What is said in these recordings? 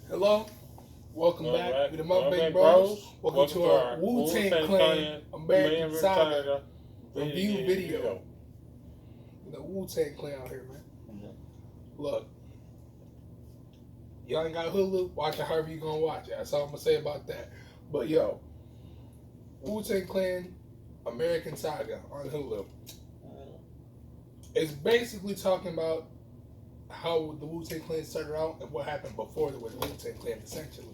Hello, welcome back to the Mukbang Mukbang Bros. Bros. Welcome Welcome to to our our Wu-Tang Wu-Tang Clan Clan American American Saga Saga review video. The Wu-Tang Clan out here, man. Look, y'all ain't got Hulu, watch it however you gonna watch it. That's all I'm gonna say about that. But yo, Wu-Tang Clan American Saga on Hulu. It's basically talking about how the Wu-Tang Clan started out and what happened before the Wu-Tang Clan, essentially.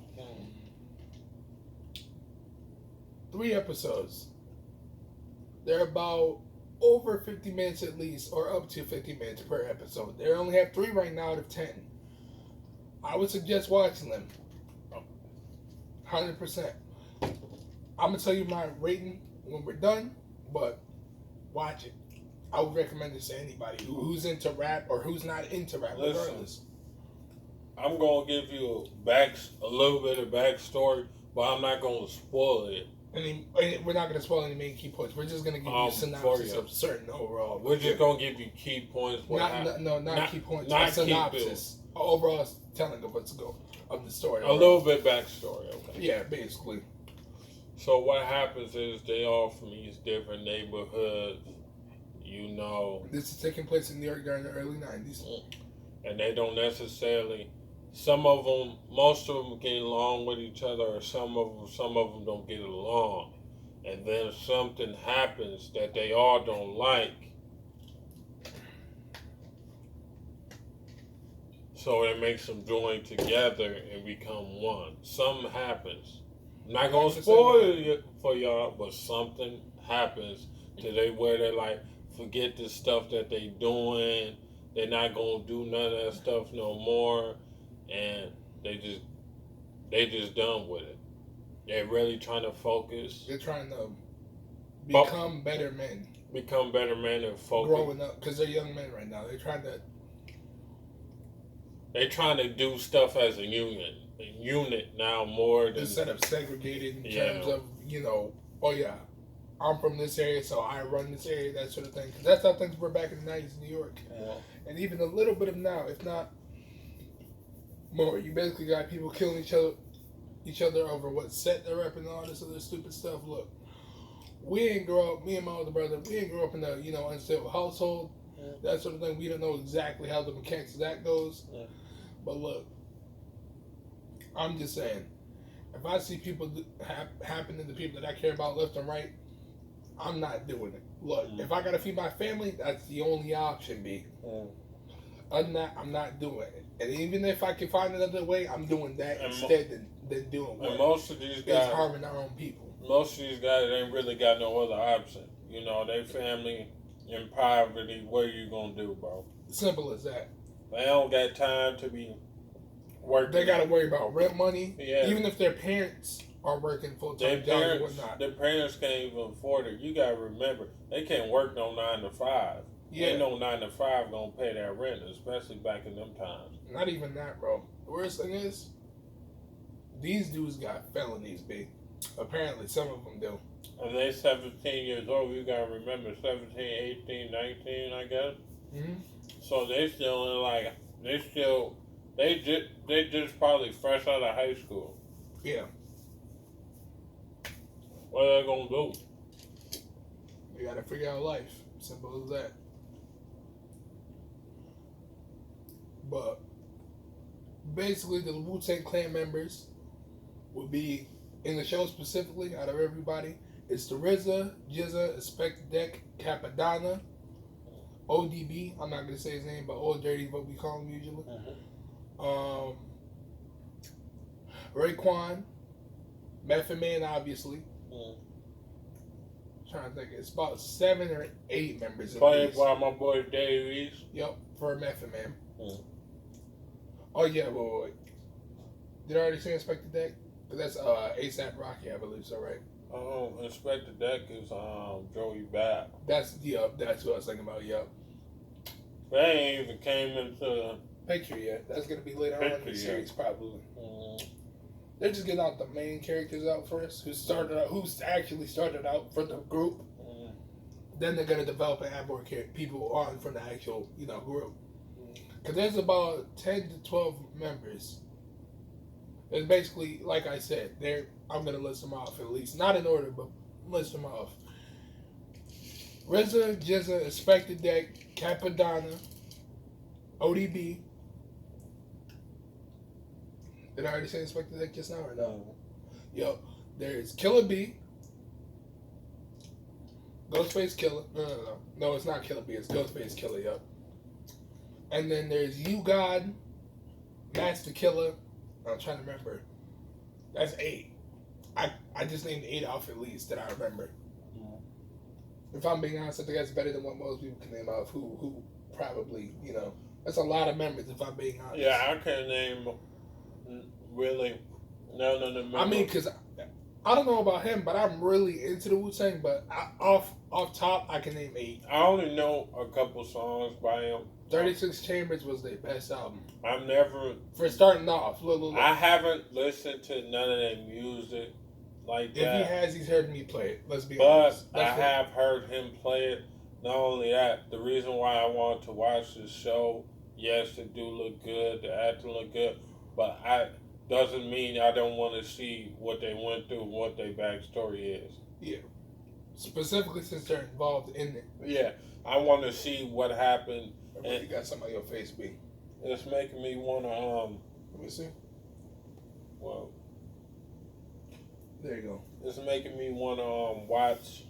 3 episodes. They're about over 50 minutes at least, or up to 50 minutes per episode. They only have 3 right now out of 10. I would suggest watching them. 100%. I'm going to tell you my rating when we're done, but watch it. I would recommend this to anybody who's into rap or who's not into rap, regardless. I'm going to give you a little bit of backstory, but I'm not going to spoil it. We're not going to spoil any main key points. We're just going to give you a synopsis of certain overall. We're just going to give you key points. Not key points. Not a synopsis. Overall telling of of the story. A little bit backstory, okay? Yeah, basically. So what happens is they all from these different neighborhoods, you know. This is taking place in New York during the early 90s. And they don't necessarily... most of them get along with each other, or some of them don't get along, and then something happens that they all don't like. So it makes them join together and become one. Something happens. I'm not gonna spoil it for y'all, but something happens to where they like forget the stuff that they doing. They're not gonna do none of that stuff no more. And they just done with it. They're really trying to focus. They're trying to become better men. Become better men and focus. Growing up, because they're young men right now. They're trying to do stuff as a unit now more than instead of segregated in terms of oh yeah, I'm from this area, so I run this area, that sort of thing. Because that's how things were back in the 90s in New York, and even a little bit of now, if not more. You basically got people killing each other over what set they're repping and all this other stupid stuff. Look, we ain't grow up, me and my older brother, we ain't grow up in a unstable household, that sort of thing. We don't know exactly how the mechanics of that goes. But look, I'm just saying, if I see people happening to people that I care about left and right, I'm not doing it. Look, if I gotta feed my family, that's the only option, B. Other than that, I'm not doing it. And even if I can find another way, I'm doing that instead than doing what most of these guys is harming our own people. Most of these guys ain't really got no other option. You know, they family in poverty. What are you gonna do, bro? Simple as that. They don't got time to be working. They gotta worry about rent money. Yeah. Even if their parents are working full-time jobs and whatnot. Their parents can't even afford it. You gotta remember, they can't work no 9 to 5. Yeah. Ain't no 9 to 5 gonna pay that rent, especially back in them times. Not even that, bro. The worst thing is, these dudes got felonies, B. Apparently, some of them do. And they 17 years old. You gotta remember, 17, 18, 19, I guess. Mm-hmm. So they just probably fresh out of high school. Yeah. What are they gonna do? You gotta figure out life. Simple as that. But basically, the Wu-Tang Clan members would be in the show specifically. Out of everybody, it's the RZA, Jizza, Inspector Deck, Capadonna, ODB. I'm not gonna say his name, but Old Dirty, what we call him usually. Raekwon, Method Man, obviously. Trying to think, it's about 7 or 8 members. Played by my boy Davies. Yep, for Method Man. Oh yeah, wait. Did I already say Inspector Deck? That's ASAP Rocky, I believe so, right? Oh, Inspector Deck is Joey Bad. That's what I was thinking about. Yep. They ain't even came into picture yet. That's gonna be later on in the series, probably. They're just getting out the main characters out first, who actually started out for the group. Then they're gonna develop and add more people on from the actual group. Because there's about 10 to 12 members It's basically, like I said, I'm going to list them off at least. Not in order, but list them off. RZA, Jizza, Inspector Deck, Capadonna, ODB. Did I already say Inspector Deck just now or no? Yo, there's Killer B, Ghostface Killer. No, it's not Killer B. It's Ghostface Killer. Yo. And then there's You God, Master Killer. I'm trying to remember. That's 8. I just named 8 off at least that I remember. If I'm being honest, I think that's better than what most people can name off. Who probably, that's a lot of members. If I'm being honest. Yeah, I can't name really. No. I mean, because I don't know about him, but I'm really into the Wu-Tang. But off top, I can name 8. I only know a couple songs by him. 36 Chambers was their best album. I've never... For starting off. Look. I haven't listened to none of their music like that. If he has, he's heard me play it. Let's be honest. But I have heard him play it. Not only that, the reason why I want to watch this show, yes, it do look good, the acting look good, but doesn't mean I don't want to see what they went through, what their backstory is. Yeah. Specifically since they're involved in it. Yeah. I want to see what happened. And you got something on your face, B. It's making me want to, Let me see. Well, there you go. It's making me want to watch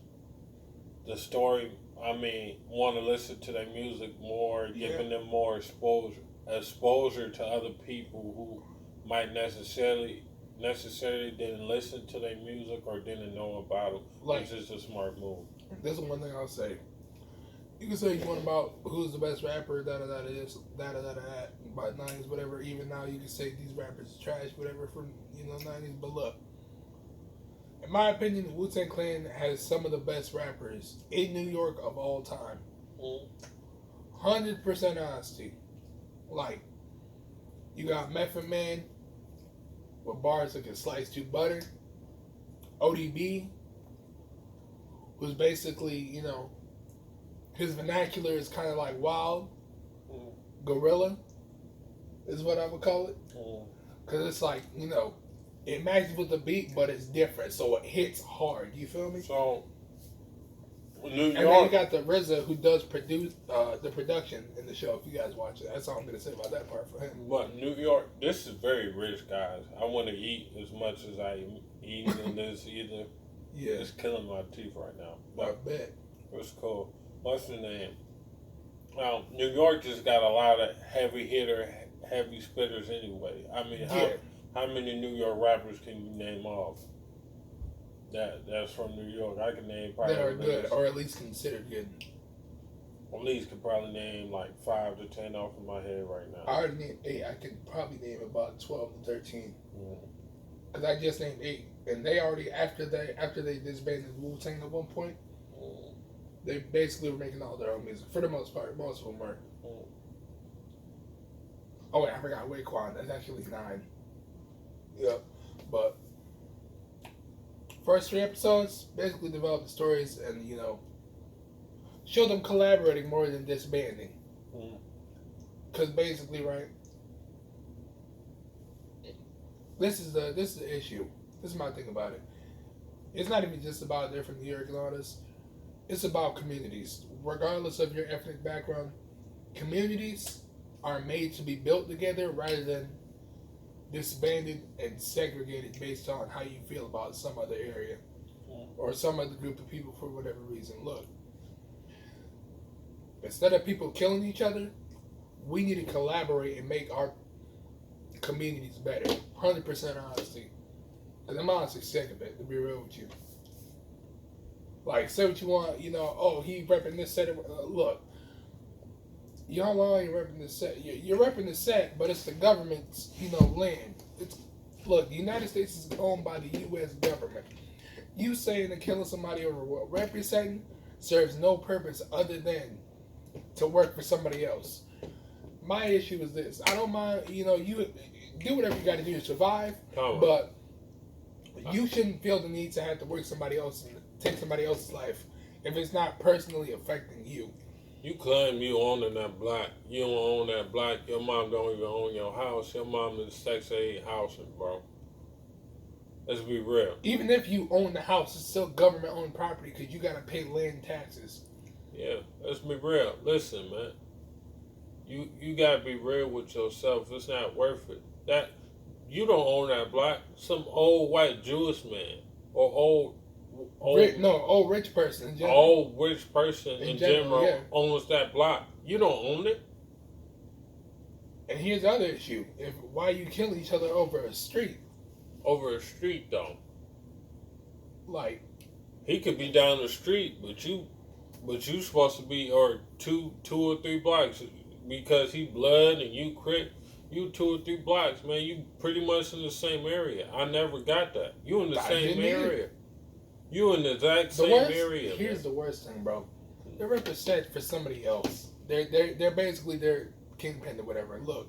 the story. I mean, want to listen to their music more, giving them more exposure to other people who might necessarily didn't listen to their music or didn't know about it, which is a smart move. This is one thing I'll say. You can say you want about who's the best rapper, by 90s, whatever. Even now, you can say these rappers are trash, whatever, from 90s. But look, in my opinion, the Wu-Tang Clan has some of the best rappers in New York of all time. 100% honesty. Like, you got Method Man with bars that can slice through butter. ODB, who's basically, his vernacular is kind of like wild. Gorilla is what I would call it. Because it's like, it matches with the beat, but it's different. So it hits hard. You feel me? So, New York. And then you got the RZA who does produce the production in the show. If you guys watch it, that's all I'm going to say about that part for him. But New York, this is very rich, guys. I want to eat as much as I eat in this either. Yeah. It's killing my teeth right now. But I bet. It's cool. What's the name? New York just got a lot of heavy spitters anyway. I mean, how many New York rappers can you name off? That's from New York. I can name probably that are good, or at least considered good. At least could probably name like 5 to 10 off of my head right now. I already named 8. I could probably name about 12 to 13. Because I just named 8, and they already after they disbanded Wu-Tang at one point. They basically were making all their own music for the most part. Most of them were. Oh wait, I forgot Raekwon. That's actually 9. Yep, but first 3 episodes basically developed the stories and show them collaborating more than disbanding. Because basically, right, this is the issue. This is my thing about it. It's not even just about they're from New York and all this. It's about communities. Regardless of your ethnic background, communities are made to be built together rather than disbanded and segregated based on how you feel about some other area or some other group of people for whatever reason. Look, instead of people killing each other, we need to collaborate and make our communities better. 100% honesty. Because I'm honestly sick of it, to be real with you. Like, say what you want, oh, he repping this set. Look, y'all ain't repping this set. You're repping the set, but it's the government's, land. Look, the United States is owned by the U.S. government. You saying that killing somebody over what representing serves no purpose other than to work for somebody else. My issue is this. I don't mind, you do whatever you got to do to survive, but you shouldn't feel the need to have to work somebody else and take somebody else's life if it's not personally affecting you. You claim you owning that block. You don't own that block. Your mom don't even own your house. Your mom is Section 8 housing, bro. Let's be real. Even if you own the house, it's still government-owned property because you got to pay land taxes. Yeah, let's be real. Listen, man. You gotta be real with yourself. It's not worth it. That you don't own that block. Some old white Jewish man or old rich person in general. Old rich person in general yeah. owns that block. You don't own it. And here's the other issue: why you kill each other over a street? Over a street, though. Like he could be down the street, but you supposed to be or two or three blocks. Because he blood and you crit, you 2 or 3 blocks, man. You pretty much in the same area. I never got that. You in the same area. You in the exact same area. Here's the worst thing, bro. They're represented for somebody else. They're basically their kingpin or whatever. Look,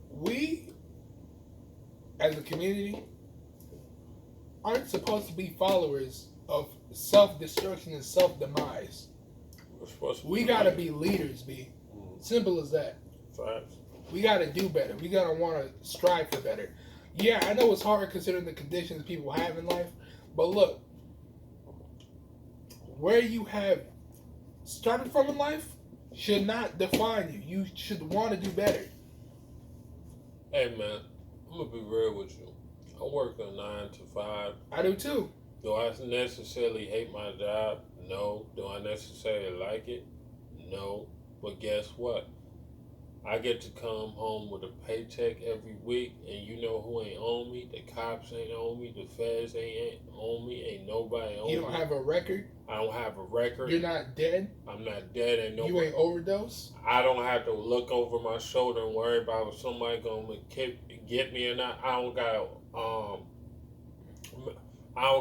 we as a community aren't supposed to be followers of self-destruction and self-demise. We gotta be leaders, B. Simple as that. Facts. We gotta do better. We gotta want to strive for better. Yeah, I know it's hard considering the conditions people have in life, but look, where you have started from in life should not define you. You should want to do better. Hey, man, I'm gonna be real with you. I work a 9 to 5. I do too. Do I necessarily hate my job? No. Do I necessarily like it? No. But guess what? I get to come home with a paycheck every week, and you know who ain't on me? The cops ain't on me. The feds ain't on me. Ain't nobody on me. You don't have a record? I don't have a record. You're not dead? I'm not dead. Ain't nobody. You ain't overdose? I don't have to look over my shoulder and worry about if somebody gonna get me or not. I don't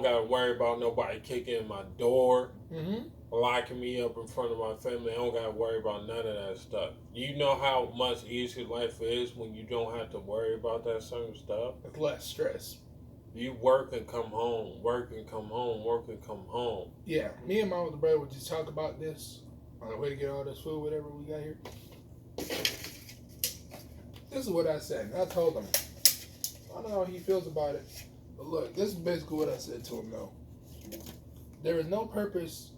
gotta worry about nobody kicking in my door, locking me up in front of my family. I don't gotta worry about none of that stuff. You know how much easier life is when you don't have to worry about that certain stuff? With less stress. You work and come home, work and come home, work and come home. Yeah, me and my older brother would just talk about this on the way to get all this food, whatever we got here. This is what I said. I told him. I don't know how he feels about it. But look, this is basically what I said to him, though. There is no purpose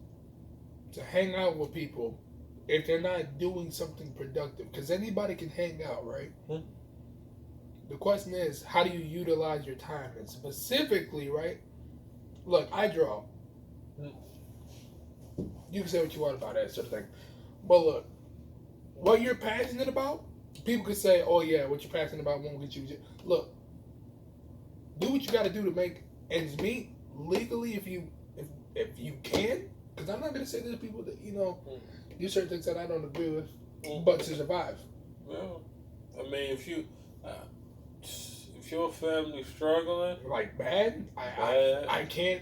to hang out with people if they're not doing something productive. Because anybody can hang out, right? The question is, how do you utilize your time? And specifically, right? Look, I draw. You can say what you want about that sort of thing. But look, what you're passionate about, people could say, oh yeah, what you're passionate about won't get you. Look, do what you got to do to make ends meet legally if you can. Because I'm not going to say to people that, do certain things that I don't agree with, but to survive. Well, I mean, if your family's struggling, like bad, I can't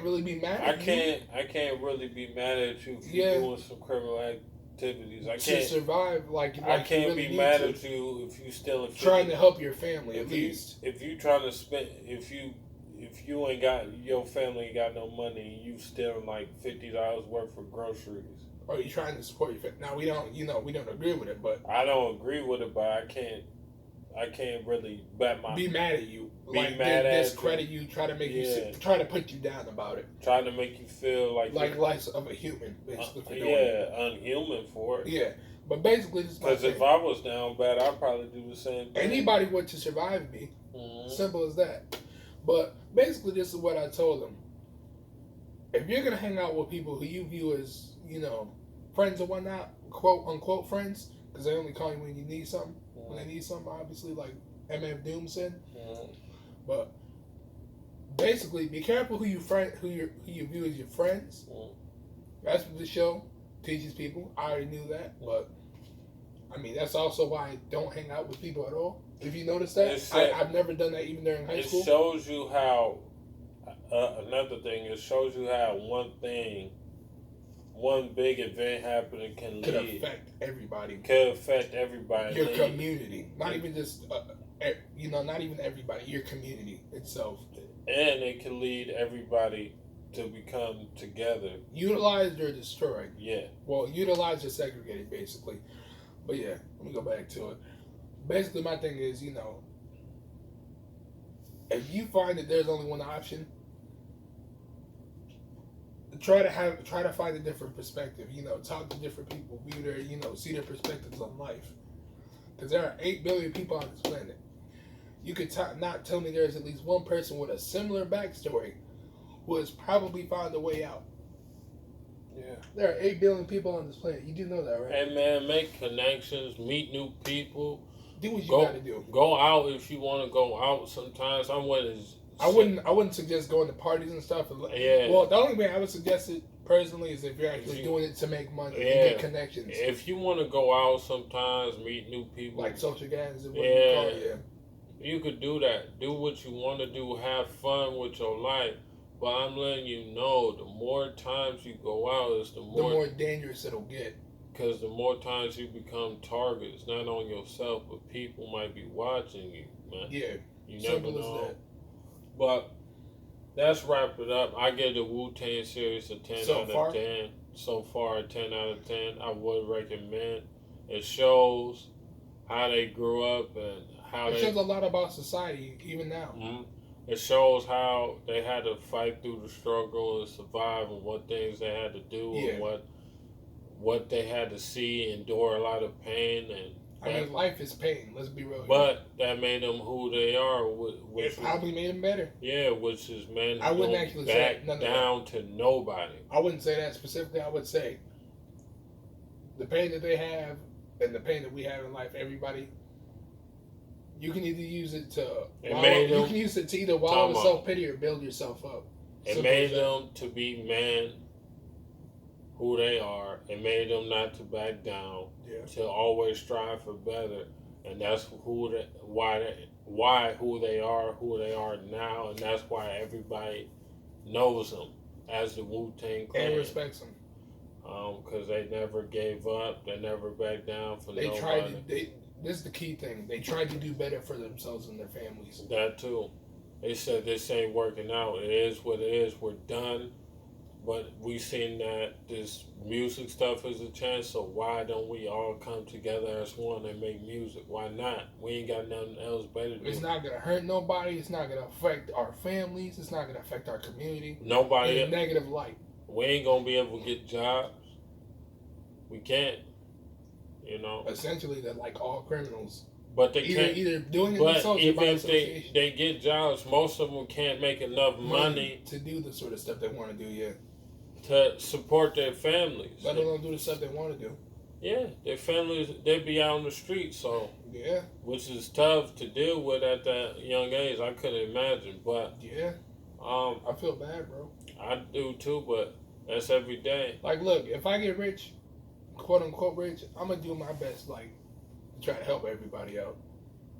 really be mad at you. I can't really be mad at you if you're doing some criminal activities. To survive, I can't really be mad at you if you still trying to help your family at least. If you trying to spend, if you ain't got, your family ain't got no money, you stealing like $50 worth of groceries. Or you trying to support your family. Now we don't agree with it, but I don't agree with it, but I can't really be mad at you. Discredit you, try to make you try to put you down about it. Trying to make you feel like less of a human, basically. For doing unhuman for it. Yeah, but basically, because if I was down bad, I'd probably do the same thing. Anybody would to survive me. Simple as that. But basically, this is what I told them. If you're gonna hang out with people who you view as friends or whatnot, quote unquote friends, because they only call you when you need something. When they need something, obviously, like MF Doom said. But basically, be careful who you view as your friends. That's what the show teaches people. I already knew that, but I mean that's also why I don't hang out with people at all. If you notice that, I've never done that even during high school. It shows you how. Another thing, it shows you how one big event happening could affect everybody. Could affect everybody. Your community, not even just not even everybody. Your community itself, and it can lead everybody to become together. Utilized or destroyed. Yeah. Well, utilized or segregated, basically. But yeah, let me go back to it. Basically, my thing is, if you find that there's only one option, try to find a different perspective. Talk to different people, be there. See their perspectives on life. Because there are 8 billion people on this planet. You could not tell me there's at least one person with a similar backstory who has probably found a way out. Yeah. There are 8 billion people on this planet. You do know that, right? Hey man, make connections, meet new people. Do what you gotta do. Go out if you want to go out. Sometimes I wouldn't suggest going to parties and stuff. Yeah. Well, the only way I would suggest it personally is if you're actually doing it to make money and get connections. If you want to go out sometimes, meet new people. Like social gas is what you call it, yeah. You could do that. Do what you want to do. Have fun with your life. But I'm letting you know, the more times you go out, the more dangerous it'll get. Because the more times you become targets, not on yourself, but people might be watching you, man. Yeah. You never know. But let's wrap it up. I give the Wu-Tang series a 10 out of 10. So far, a 10 out of 10. I would recommend. It shows how they grew up and how it shows a lot about society, even now. Mm-hmm. It shows how they had to fight through the struggle and survive, and what things they had to do, and what they had to see, endure a lot of pain, and life is pain. Let's be real. But that made them who they are. It probably made them better. Yeah, which is men I wouldn't actually say back down to nobody. I wouldn't say that specifically. I would say the pain that they have and the pain that we have in life. Everybody. You can either use it to either wallow in self-pity or build yourself up. It made them to be men who they are. It made them not to back down. Yeah. To always strive for better. And that's who they are now, and that's why everybody knows them as the Wu-Tang Clan. And respects them. Because they never gave up. They never backed down for nobody. This is the key thing. They tried to do better for themselves and their families. That too. They said this ain't working out. It is what it is. We're done. But we seen that this music stuff is a chance. So why don't we all come together as one and make music? Why not? We ain't got nothing else better to do. It's not gonna hurt nobody. It's not gonna affect our families. It's not gonna affect our community. Nobody. In a negative light. We ain't gonna be able to get jobs. We can't. Essentially, they're like all criminals. But they can't. Either doing it themselves or by if they get jobs, most of them can't make enough money to do the sort of stuff they want to do. Yeah. To support their families. Let alone do the stuff they want to do. Yeah, their families, they be out on the street, so. Yeah. Which is tough to deal with at that young age. I couldn't imagine, but. Yeah. I feel bad, bro. I do too, but that's every day. Like, look, if I get rich, quote unquote rich, I'm gonna do my best, to try to help everybody out.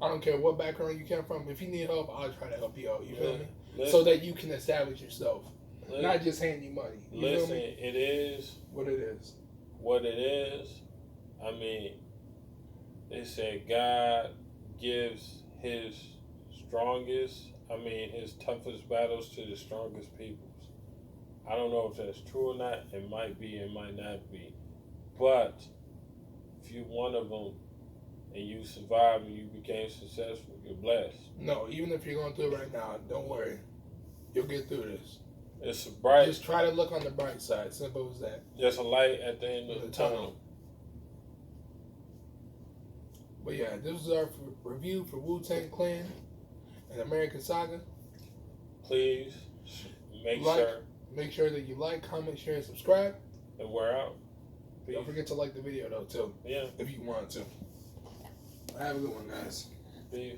I don't care what background you come from. If you need help, I'll try to help you out. You feel me? So that you can establish yourself, not just hand you money. You feel me? It is what it is. What it is. I mean, they say God gives his toughest battles to the strongest peoples. I don't know if that's true or not. It might be, it might not be. But if you're one of them and you survive and you became successful, you're blessed. No, even if you're going through it right now, don't worry. You'll get through this. It's bright. Just try to look on the bright side. Simple as that. There's a light at the end of the tunnel. But yeah, this is our review for Wu-Tang Clan and American Saga. Please make sure that you like, comment, share, and subscribe. And we're out. Peace. Don't forget to like the video though too. Yeah. If you want to. Have a good one, guys. Peace.